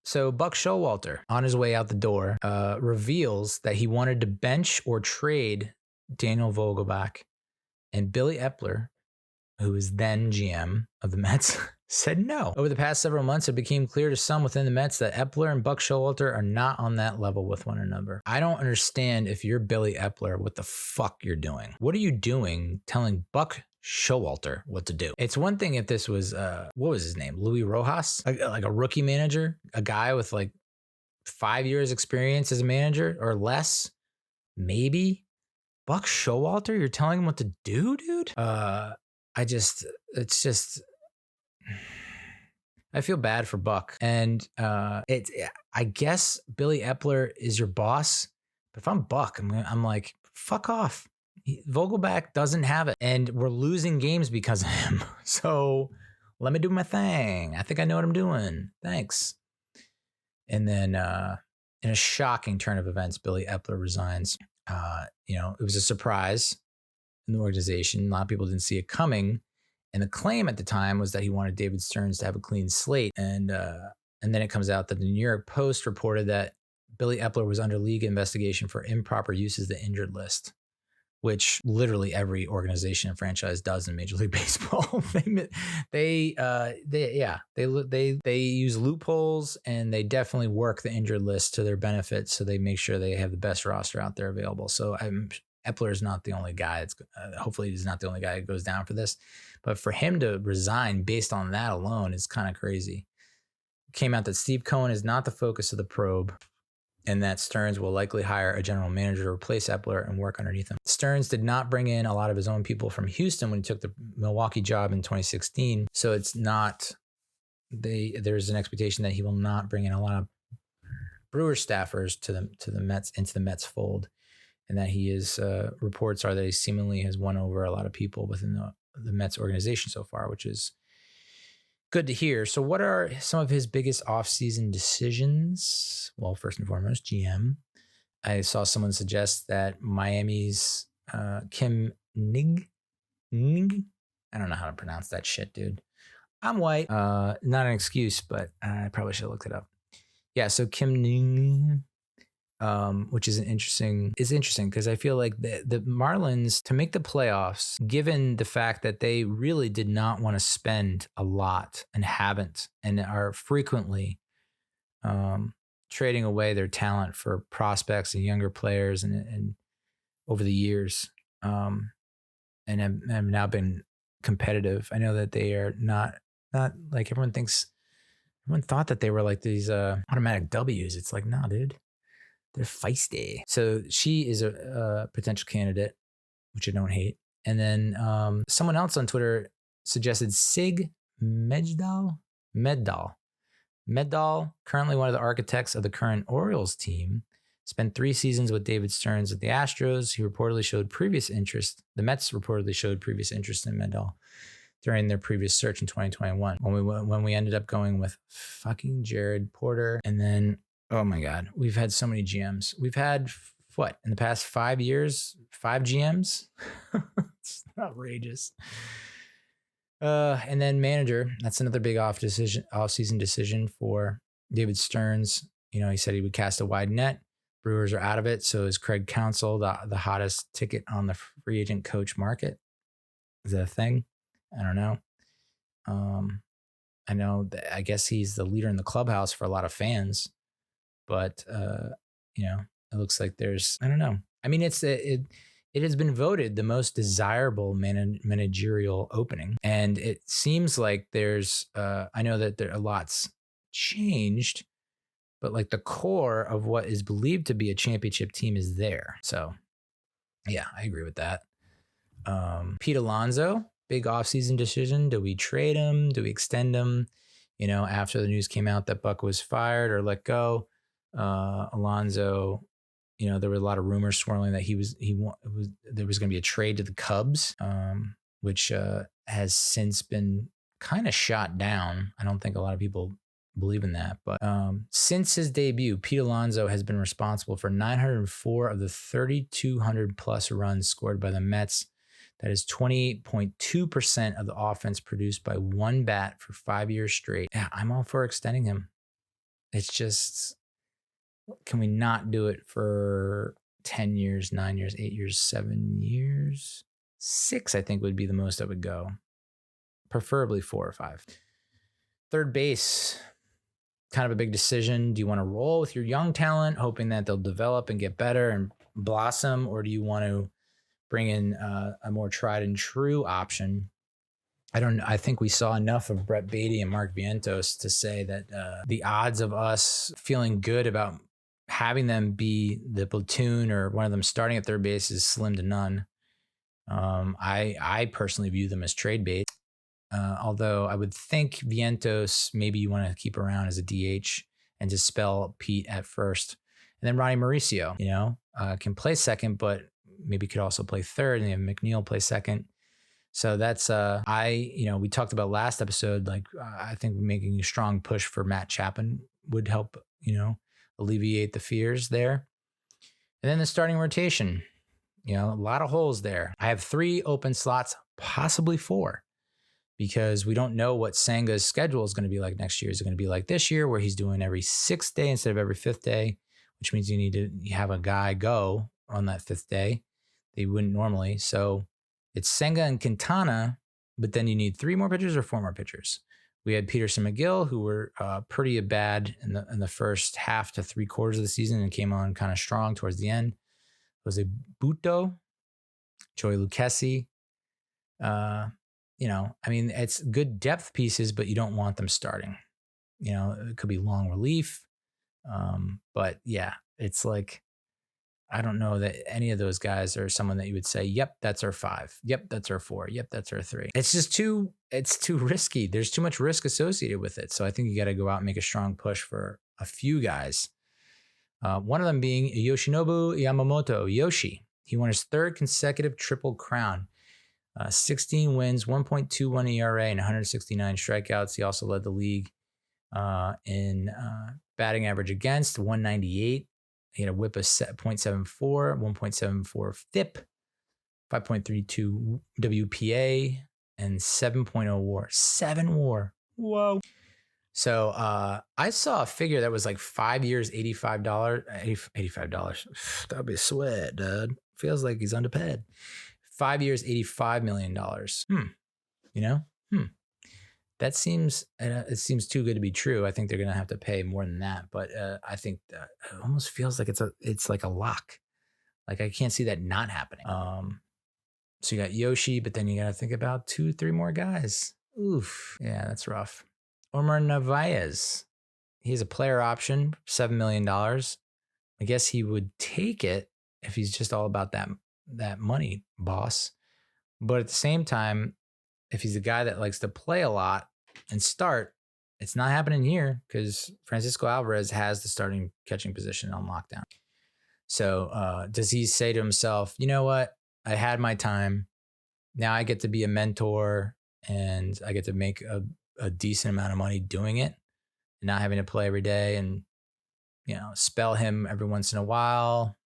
So Buck Showalter, on his way out the door, reveals that he wanted to bench or trade Daniel Vogelbach. And Billy Eppler, who was then GM of the Mets, said no. Over the past several months, it became clear to some within the Mets that Eppler and Buck Showalter are not on that level with one another. I don't understand, if you're Billy Eppler, what the fuck you're doing. What are you doing telling Buck Showalter what to do? It's one thing if this was, what was his name? Louis Rojas? Like a rookie manager? A guy with like 5 years experience as a manager or less? Maybe. Buck Showalter, you're telling him what to do, dude? I feel bad for Buck. And I guess Billy Eppler is your boss. But if I'm Buck, I'm like, fuck off. Vogelbach doesn't have it. And we're losing games because of him. So let me do my thing. I think I know what I'm doing. Thanks. And then in a shocking turn of events, Billy Eppler resigns. It was a surprise in the organization. A lot of people didn't see it coming. And the claim at the time was that he wanted David Stearns to have a clean slate. And then it comes out that the New York Post reported that Billy Eppler was under league investigation for improper use as the injured list, which literally every organization and franchise does in Major League Baseball. they use loopholes, and they definitely work the injured list to their benefit. So they make sure they have the best roster out there available. So Eppler is not the only guy. Hopefully he's not the only guy that goes down for this. But for him to resign based on that alone is kind of crazy. It came out that Steve Cohen is not the focus of the probe, and that Stearns will likely hire a general manager to replace Eppler and work underneath him. Stearns did not bring in a lot of his own people from Houston when he took the Milwaukee job in 2016. So it's not, there's an expectation that he will not bring in a lot of Brewer staffers to the Mets, into the Mets fold. And that he is, reports are that he seemingly has won over a lot of people within the Mets organization so far, which is good to hear. So what are some of his biggest offseason decisions? Well, first and foremost, GM. I saw someone suggest that Miami's Kim Nig. I don't know how to pronounce that shit, dude. I'm white. Not an excuse, but I probably should have looked it up. Yeah, so Kim Ning, which is interesting because I feel like the Marlins, to make the playoffs, given the fact that they really did not want to spend a lot and haven't, and are frequently trading away their talent for prospects and younger players and over the years, and have now been competitive. I know that they are not like everyone thought that they were like these automatic W's. It's like, nah, dude. They're feisty. So she is a potential candidate, which I don't hate. And then someone else on Twitter suggested Sig Mejdal. Mejdal, currently one of the architects of the current Orioles team, spent 3 seasons with David Stearns at the Astros. He reportedly showed previous interest. The Mets reportedly showed previous interest in Mejdal during their previous search in 2021, when we ended up going with fucking Jared Porter. And then, oh my God, we've had so many GMs. We've had, what, in the past 5 years, 5 GMs? It's outrageous. And then manager, that's another big off-season decision for David Stearns. You know, he said he would cast a wide net. Brewers are out of it. So is Craig Counsell the hottest ticket on the free agent coach market? Is that a thing? I don't know. I know that, I guess he's the leader in the clubhouse for a lot of fans, but it looks like there's, I don't know. I mean, it has been voted the most desirable managerial opening, and it seems like there's I know that there a lot's changed, but like the core of what is believed to be a championship team is there. So yeah, I agree with that. Pete Alonso, big offseason decision. Do we trade him? Do we extend him? You know, after the news came out that Buck was fired or let go, Alonso, you know, there were a lot of rumors swirling that there was going to be a trade to the Cubs, which has since been kind of shot down. I don't think a lot of people believe in that, but since his debut, Pete Alonso has been responsible for 904 of the 3,200 plus runs scored by the Mets. That is 28.2% of the offense produced by one bat for 5 years straight. Yeah, I'm all for extending him. It's just, can we not do it for 10 years, 9 years, 8 years, 7 years? 6, I think, would be the most I would go. Preferably 4 or 5. Third base, kind of a big decision. Do you want to roll with your young talent, hoping that they'll develop and get better and blossom? Or do you want to bring in a more tried and true option? I think we saw enough of Brett Baty and Mark Vientos to say that the odds of us feeling good about having them be the platoon or one of them starting at third base is slim to none. I personally view them as trade bait. Although I would think Vientos, maybe you want to keep around as a DH and just spell Pete at first. And then Ronny Mauricio, can play second, but maybe could also play third, and then Megill play second. So that's, we talked about last episode, I think making a strong push for Matt Chapman would help, alleviate the fears there. And then the starting rotation, a lot of holes there. I have 3 open slots, possibly 4, because we don't know what Senga's schedule is going to be like next year. Is it going to be like this year where he's doing every 6th day instead of every 5th day, which means you need to have a guy go on that 5th day. They wouldn't normally. So it's Senga and Quintana, but then you need 3 more pitchers or 4 more pitchers. We had Peterson, Megill, who were pretty bad in the first half to 3/4 of the season and came on kind of strong towards the end. Was it Butto, Joey Lucchesi? It's good depth pieces, but you don't want them starting. It could be long relief. But yeah, it's like, I don't know that any of those guys are someone that you would say, yep, that's our 5. Yep, that's our 4. Yep, that's our 3. It's just it's too risky. There's too much risk associated with it. So I think you got to go out and make a strong push for a few guys. One of them being Yoshinobu Yamamoto, Yoshi. He won his 3rd consecutive Triple Crown. 16 wins, 1.21 ERA, and 169 strikeouts. He also led the league in batting average against, 198. He had a whip of 0.74, 1.74 FIP, 5.32 WPA, and 7.0 WAR. 7 WAR. Whoa. So I saw a figure that was like 5 years, $85. $85. That'd be a sweat, dude. Feels like he's underpaid. 5 years, $85 million. That seems, it seems too good to be true. I think they're going to have to pay more than that. But I think that it almost feels like it's like a lock. Like I can't see that not happening. So you got Yoshi, but then you got to think about 2-3 more guys. Oof. Yeah, that's rough. Omar Narvaez. He's a player option, $7 million. I guess he would take it if he's just all about that money, boss. But at the same time, if he's a guy that likes to play a lot and start, it's not happening here because Francisco Alvarez has the starting catching position on lockdown. So does he say to himself, you know what? I had my time. Now I get to be a mentor and I get to make a decent amount of money doing it and not having to play every day and, spell him every once in a while.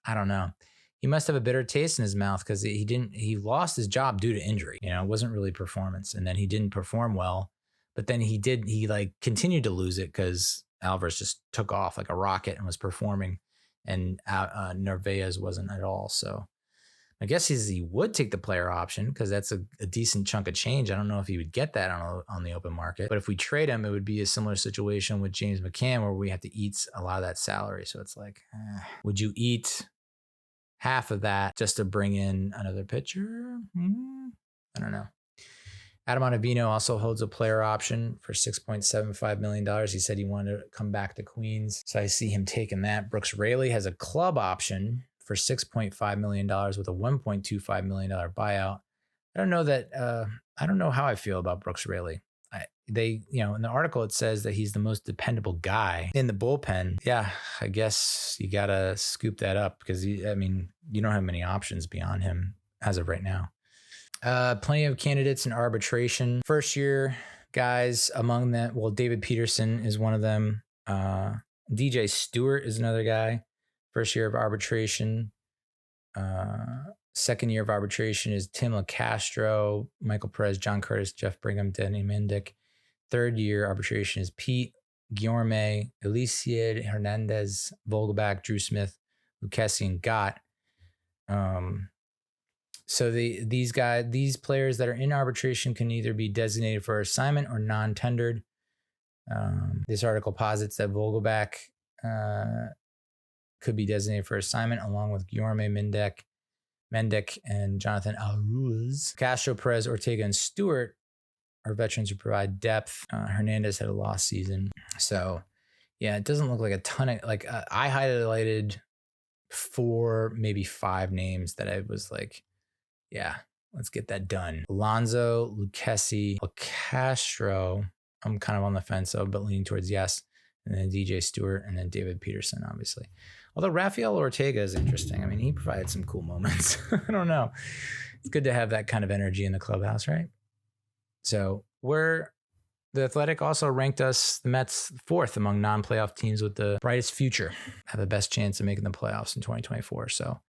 I don't know. He must have a bitter taste in his mouth because he lost his job due to injury. It wasn't really performance. And then he didn't perform well, but then he continued to lose it because Alvarez just took off like a rocket and was performing and Narvaez wasn't at all. So I guess he would take the player option because that's a decent chunk of change. I don't know if he would get that on the open market, but if we trade him, it would be a similar situation with James McCann where we have to eat a lot of that salary. So it's like, would you eat half of that just to bring in another pitcher? I don't know. Adam Ottavino also holds a player option for $6.75 million. He said he wanted to come back to Queens. So I see him taking that. Brooks Raley has a club option for $6.5 million with a $1.25 million buyout. I don't know how I feel about Brooks Raley. In the article, it says that he's the most dependable guy in the bullpen. Yeah, I guess you got to scoop that up because, you don't have many options beyond him as of right now. Plenty of candidates in arbitration. First year guys among them. Well, David Peterson is one of them. DJ Stewart is another guy. First year of arbitration. Second year of arbitration is Tim LaCastro, Michael Perez, John Curtis, Jeff Brigham, Denny Mendick. Third year arbitration is Pete Guillorme, Elisier, Hernandez, Vogelback, Drew Smith, Lucchesi, and Gott. So these players that are in arbitration can either be designated for assignment or non-tendered. This article posits that Vogelback could be designated for assignment along with Guillorme, Mendick, and Jonathan Aruz. Castro, Perez, Ortega, and Stewart are veterans who provide depth. Hernandez had a lost season. So, yeah, it doesn't look like a ton of, I highlighted 4, maybe 5 names that I was like, yeah, let's get that done. Alonso, Lucchesi, Castro, I'm kind of on the fence of, but leaning towards yes. And then DJ Stewart, and then David Peterson, obviously. Although Rafael Ortega is interesting. I mean, he provided some cool moments. I don't know. It's good to have that kind of energy in the clubhouse, right? So the Athletic also ranked us, the Mets, 4th among non-playoff teams with the brightest future, have the best chance of making the playoffs in 2024. So